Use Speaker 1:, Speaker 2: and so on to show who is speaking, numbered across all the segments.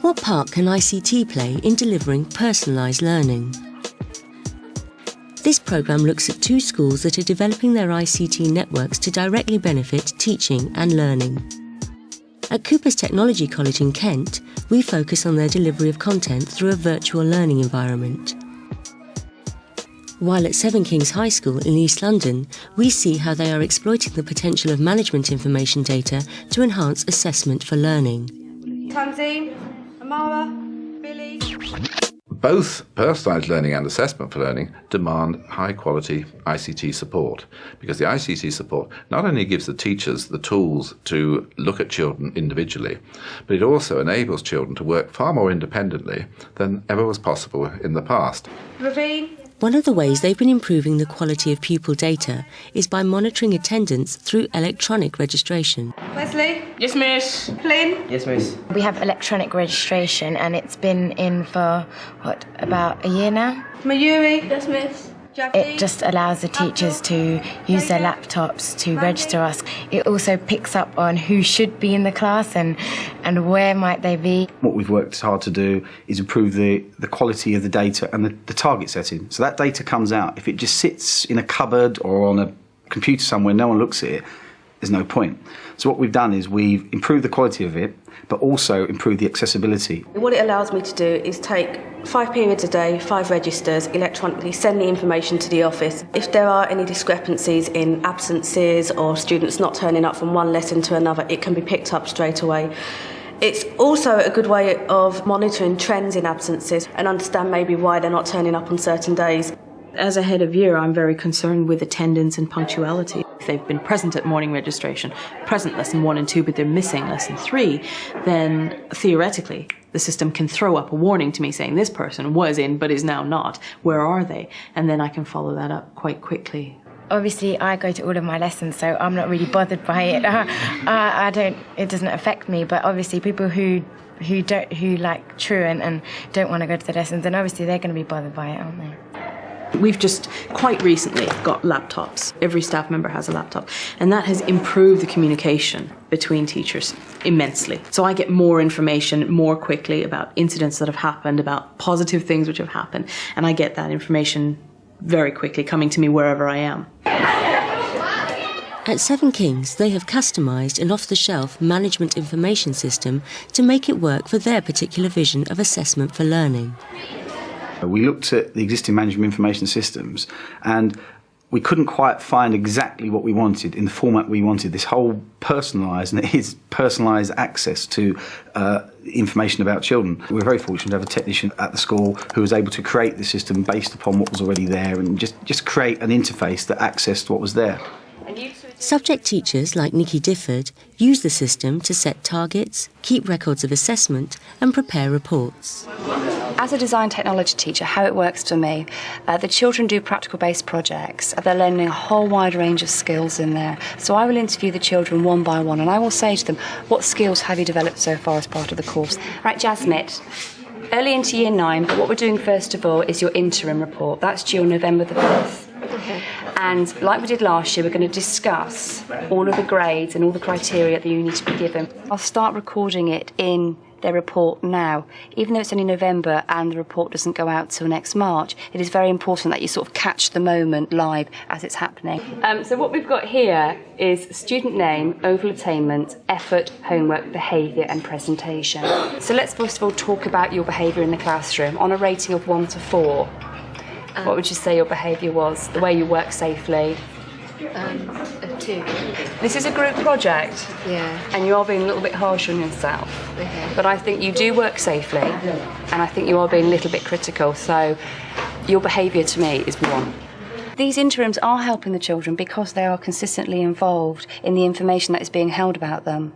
Speaker 1: What part can ICT play in delivering personalised learning? This programme looks at 2 schools that are developing their ICT networks to directly benefit teaching and learning. At Cooper's Technology College in Kent, we focus on their delivery of content through a virtual learning environment. While at Seven Kings High School in East London, we see how they are exploiting the potential of management information data to enhance assessment for learning.
Speaker 2: Tanzim, Amara, Billy.
Speaker 3: Both personalised learning and assessment for learning demand high-quality ICT support, because the ICT support not only gives the teachers the tools to look at children individually, but it also enables children to work far more independently than ever was possible in the past.
Speaker 2: Ravine.
Speaker 1: One of the ways they've been improving the quality of pupil data is by monitoring attendance through electronic registration.
Speaker 2: Wesley.
Speaker 4: Yes, miss.
Speaker 2: Flynn.
Speaker 4: Yes, miss.
Speaker 5: We have electronic registration and it's been in for, about a year now?
Speaker 2: Mayuri. Yes, miss.
Speaker 5: It just allows the teachers to use their laptops to register us. It also picks up on who should be in the class and where might they be.
Speaker 6: What we've worked hard to do is improve the quality of the data and the target setting. So that data comes out. If it just sits in a cupboard or on a computer somewhere, no one looks at it, there's no point. So what we've done is we've improved the quality of it, but also improved the accessibility.
Speaker 7: What it allows me to do is take 5 periods a day, 5 registers, electronically send the information to the office. If there are any discrepancies in absences or students not turning up from one lesson to another, it can be picked up straight away. It's also a good way of monitoring trends in absences and understand maybe why they're not turning up on certain days.
Speaker 8: As a head of year, I'm very concerned with attendance and punctuality. If they've been present at morning registration, present lesson 1 and 2, but they're missing lesson 3, then theoretically the system can throw up a warning to me saying this person was in but is now not. Where are they? And then I can follow that up quite quickly.
Speaker 5: Obviously, I go to all of my lessons, so I'm not really bothered by it. It doesn't affect me, but obviously people who like truant and don't want to go to the lessons, then obviously they're going to be bothered by it, aren't they?
Speaker 8: We've just quite recently got laptops. Every staff member has a laptop, and that has improved the communication between teachers immensely. So I get more information more quickly about incidents that have happened, about positive things which have happened, and I get that information very quickly coming to me wherever I am.
Speaker 1: At Seven Kings, they have customised an off-the-shelf management information system to make it work for their particular vision of assessment for learning.
Speaker 6: We looked at the existing management information systems and we couldn't quite find exactly what we wanted in the format we wanted. This whole personalised, and it is personalised access to information about children. We're very fortunate to have a technician at the school who was able to create the system based upon what was already there and just create an interface that accessed what was there.
Speaker 1: Subject teachers like Nikki Difford use the system to set targets, keep records of assessment and prepare reports.
Speaker 9: As a design technology teacher, how it works for me, the children do practical-based projects. They're learning a whole wide range of skills in there. So I will interview the children one by one and I will say to them, what skills have you developed so far as part of the course? Right, Jasmine, early into year 9, but what we're doing first of all is your interim report. That's due on November the 5th. Okay. And like we did last year, we're going to discuss all of the grades and all the criteria that you need to be given. I'll start recording it in their report now. Even though it's only November and the report doesn't go out till next March, it is very important that you sort of catch the moment live as it's happening. So what we've got here is student name, overall attainment, effort, homework, behaviour and presentation. So let's first of all talk about your behaviour in the classroom. On a rating of 1 to 4, what would you say your behaviour was? The way you work safely?
Speaker 10: A 2.
Speaker 9: This is a group project.
Speaker 10: Yeah.
Speaker 9: And you are being a little bit harsh on yourself.
Speaker 10: Okay.
Speaker 9: But I think you do work safely, and I think you are being a little bit critical. So your behaviour to me is 1. These interims are helping the children because they are consistently involved in the information that is being held about them.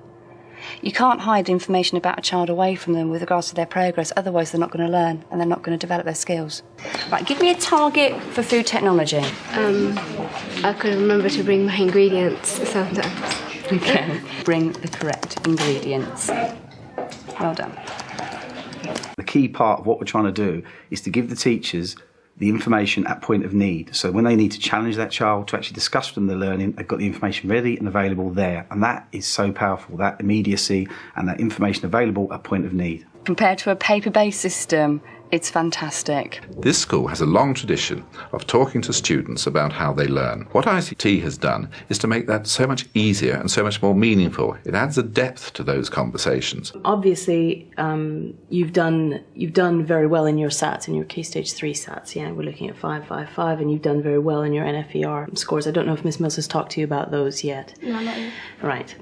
Speaker 9: You can't hide information about a child away from them with regards to their progress, otherwise they're not going to learn and they're not going to develop their skills. Right, give me a target for food technology.
Speaker 10: I could remember to bring my ingredients sometimes.
Speaker 9: Okay. Bring the correct ingredients. Well done.
Speaker 6: The key part of what we're trying to do is to give the teachers the information at point of need. So when they need to challenge that child to actually discuss with them their learning, they've got the information ready and available there. And that is so powerful, that immediacy and that information available at point of need.
Speaker 9: Compared to a paper-based system, it's fantastic.
Speaker 3: This school has a long tradition of talking to students about how they learn. What ICT has done is to make that so much easier and so much more meaningful. It adds a depth to those conversations.
Speaker 8: Obviously, you've done very well in your SATs, in your Key Stage 3 SATs. Yeah, we're looking at 555, and you've done very well in your NFER scores. I don't know if Miss Mills has talked to you about those yet.
Speaker 2: No, not yet.
Speaker 8: Right.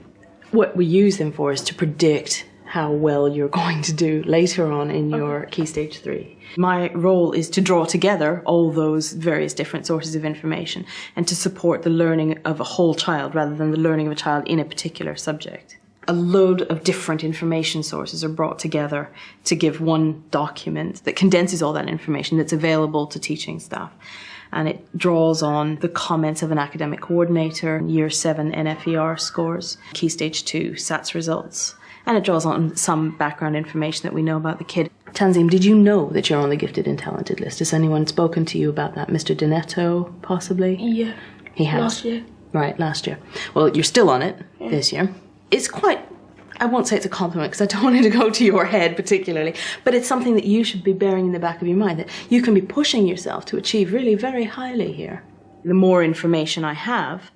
Speaker 8: What we use them for is to predict how well you're going to do later on in your Key Stage 3. My role is to draw together all those various different sources of information and to support the learning of a whole child rather than the learning of a child in a particular subject. A load of different information sources are brought together to give one document that condenses all that information that's available to teaching staff. And it draws on the comments of an academic coordinator, Year 7 NFER scores, Key Stage 2 SATs results. And it draws on some background information that we know about the kid. Tanzim, did you know that you're on the gifted and talented list? Has anyone spoken to you about that? Mr. Donetto, possibly?
Speaker 2: Yeah.
Speaker 8: He has?
Speaker 2: Last year.
Speaker 8: Right, last year. Well, you're still on it this year. It's quite, I won't say it's a compliment because I don't want it to go to your head particularly, but it's something that you should be bearing in the back of your mind, that you can be pushing yourself to achieve really very highly here. The more information I have,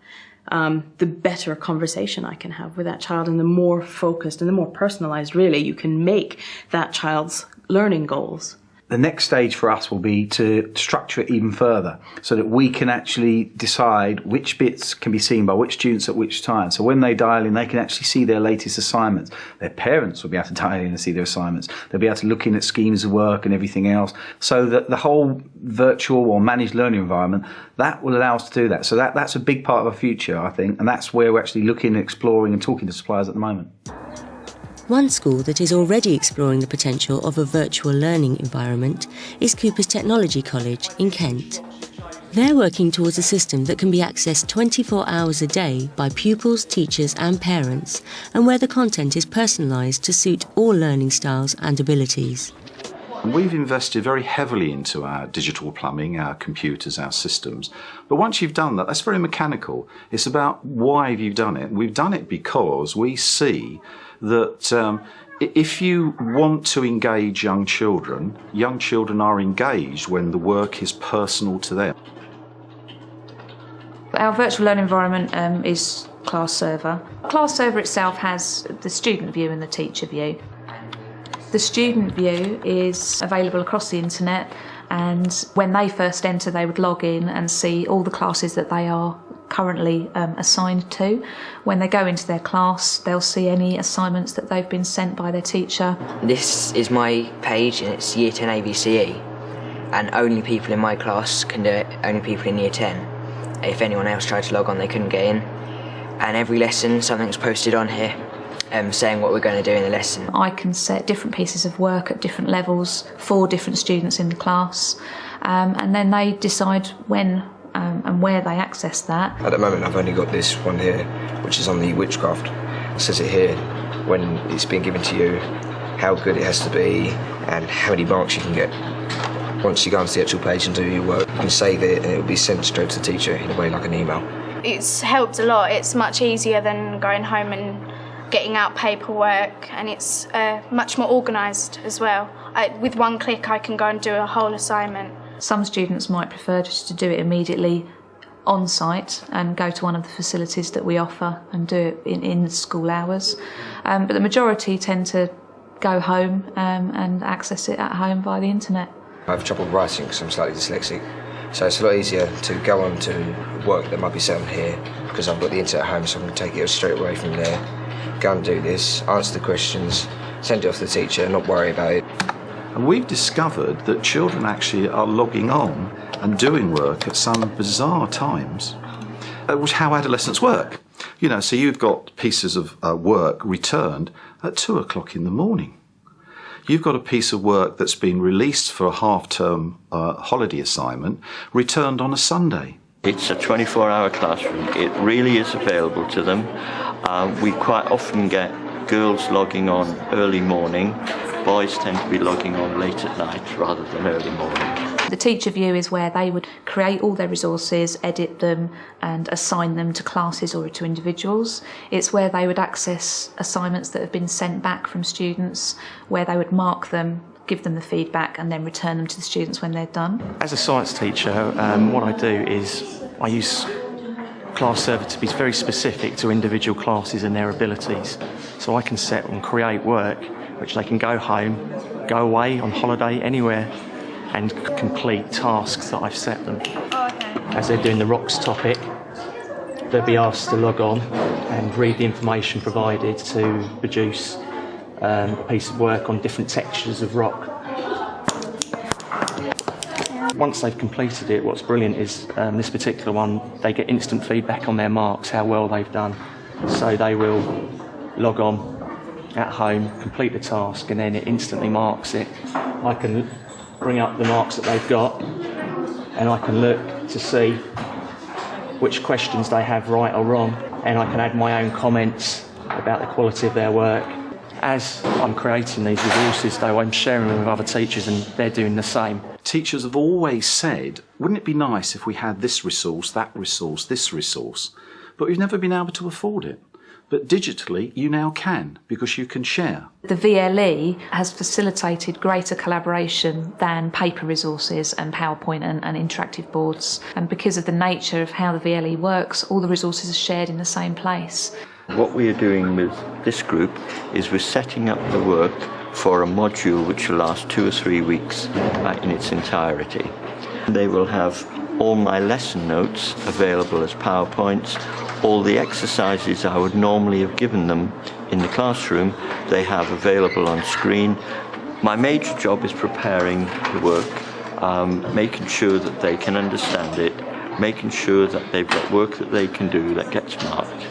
Speaker 8: the better conversation I can have with that child, and the more focused and the more personalised really you can make that child's learning goals.
Speaker 6: The next stage for us will be to structure it even further so that we can actually decide which bits can be seen by which students at which time. So when they dial in, they can actually see their latest assignments. Their parents will be able to dial in and see their assignments. They'll be able to look in at schemes of work and everything else. So that the whole virtual or managed learning environment, that will allow us to do that. So that's a big part of our future, I think, and that's where we're actually looking, exploring and talking to suppliers at the moment.
Speaker 1: One school that is already exploring the potential of a virtual learning environment is Cooper's Technology College in Kent. They're working towards a system that can be accessed 24 hours a day by pupils, teachers and parents, and where the content is personalised to suit all learning styles and abilities.
Speaker 4: We've invested very heavily into our digital plumbing, our computers, our systems. But once you've done that, that's very mechanical. It's about why have you done it? We've done it because we see that if you want to engage young children are engaged when the work is personal to them.
Speaker 11: Our virtual learning environment is Class Server. Class Server itself has the student view and the teacher view. The student view is available across the internet, and when they first enter they would log in and see all the classes that they are currently assigned to. When they go into their class, they'll see any assignments that they've been sent by their teacher.
Speaker 12: This is my page and it's Year 10 ABCE, and only people in my class can do it, only people in Year 10. If anyone else tried to log on they couldn't get in. And every lesson something's posted on here saying what we're going to do in the lesson.
Speaker 11: I can set different pieces of work at different levels for different students in the class, and then they decide when and where they access that.
Speaker 13: At the moment I've only got this one here, which is on the witchcraft. It says it here when it's been given to you, how good it has to be and how many marks you can get. Once you go onto the actual page and do your work, you can save it and it will be sent straight to the teacher in a way like an email.
Speaker 2: It's helped a lot. It's much easier than going home and getting out paperwork, and it's much more organised as well. With one click I can go and do a whole assignment.
Speaker 11: Some students might prefer just to do it immediately on site and go to one of the facilities that we offer and do it in school hours. But the majority tend to go home and access it at home via the internet.
Speaker 13: I have trouble writing because I'm slightly dyslexic, so it's a lot easier to go on to work that might be set on here because I've got the internet at home, so I can take it straight away from there, go and do this, answer the questions, send it off to the teacher, not worry about it.
Speaker 4: And we've discovered that children actually are logging on and doing work at some bizarre times, which is how adolescents work. You know, so you've got pieces of work returned at 2 o'clock in the morning. You've got a piece of work that's been released for a half-term holiday assignment, returned on a Sunday.
Speaker 14: It's a 24-hour classroom. It really is available to them. We quite often get girls logging on early morning. Boys tend to be logging on late at night rather than early morning.
Speaker 11: The teacher view is where they would create all their resources, edit them and assign them to classes or to individuals. It's where they would access assignments that have been sent back from students, where they would mark them, give them the feedback and then return them to the students when they're done.
Speaker 15: As a science teacher, what I do is I use Class Server to be very specific to individual classes and their abilities. So I can set and create work which they can go home, go away on holiday, anywhere, and complete tasks that I've set them. As they're doing the rocks topic, they'll be asked to log on and read the information provided to produce a piece of work on different textures of rock. Once they've completed it, what's brilliant is this particular one, they get instant feedback on their marks, how well they've done. So they will log on at home, complete the task, and then it instantly marks it. I can bring up the marks that they've got, and I can look to see which questions they have right or wrong, and I can add my own comments about the quality of their work. As I'm creating these resources, though, I'm sharing them with other teachers and they're doing the same.
Speaker 4: Teachers have always said, wouldn't it be nice if we had this resource, that resource, this resource? But we've never been able to afford it. But digitally, you now can, because you can share.
Speaker 11: The VLE has facilitated greater collaboration than paper resources and PowerPoint and interactive boards. And because of the nature of how the VLE works, all the resources are shared in the same place.
Speaker 14: What we are doing with this group is we're setting up the work for a module which will last 2 or 3 weeks in its entirety. They will have all my lesson notes available as PowerPoints. All the exercises I would normally have given them in the classroom, they have available on screen. My major job is preparing the work, making sure that they can understand it, making sure that they've got work that they can do that gets marked.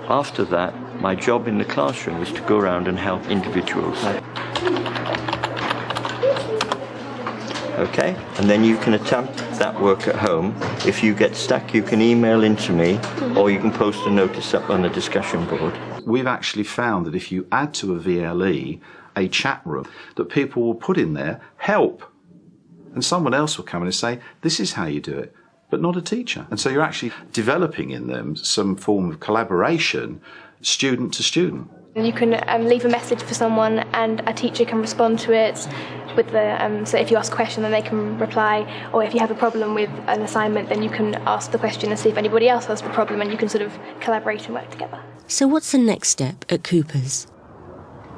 Speaker 14: After that, my job in the classroom is to go around and help individuals. Okay, and then you can attempt that work at home. If you get stuck, you can email in to me, or you can post a notice up on the discussion board.
Speaker 4: We've actually found that if you add to a VLE a chat room, that people will put in there, help, and someone else will come in and say, this is how you do it, but not a teacher. And so you're actually developing in them some form of collaboration, student to student.
Speaker 16: You can leave a message for someone and a teacher can respond to it with the, so if you ask a question then they can reply, or if you have a problem with an assignment then you can ask the question and see if anybody else has the problem and you can sort of collaborate and work together.
Speaker 1: So what's the next step at Cooper's?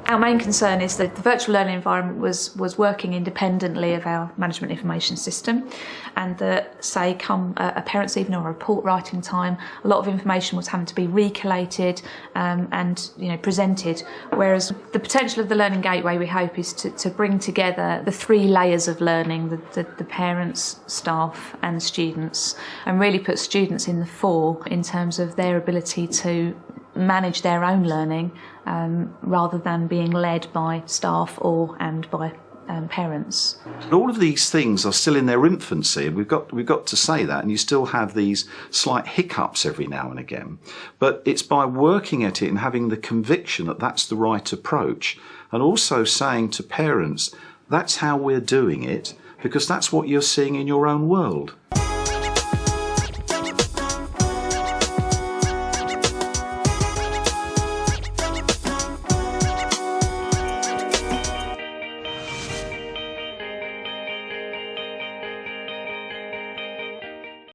Speaker 11: Our main concern is that the virtual learning environment was working independently of our management information system, and that, say, come a parent's evening or a report writing time, a lot of information was having to be recollated and presented, whereas the potential of the Learning Gateway, we hope, is to bring together the 3 layers of learning, the parents, staff and students, and really put students in the fore in terms of their ability to manage their own learning rather than being led by staff and by parents.
Speaker 4: All of these things are still in their infancy, and we've got to say that, and you still have these slight hiccups every now and again. But it's by working at it and having the conviction that that's the right approach, and also saying to parents, that's how we're doing it, because that's what you're seeing in your own world.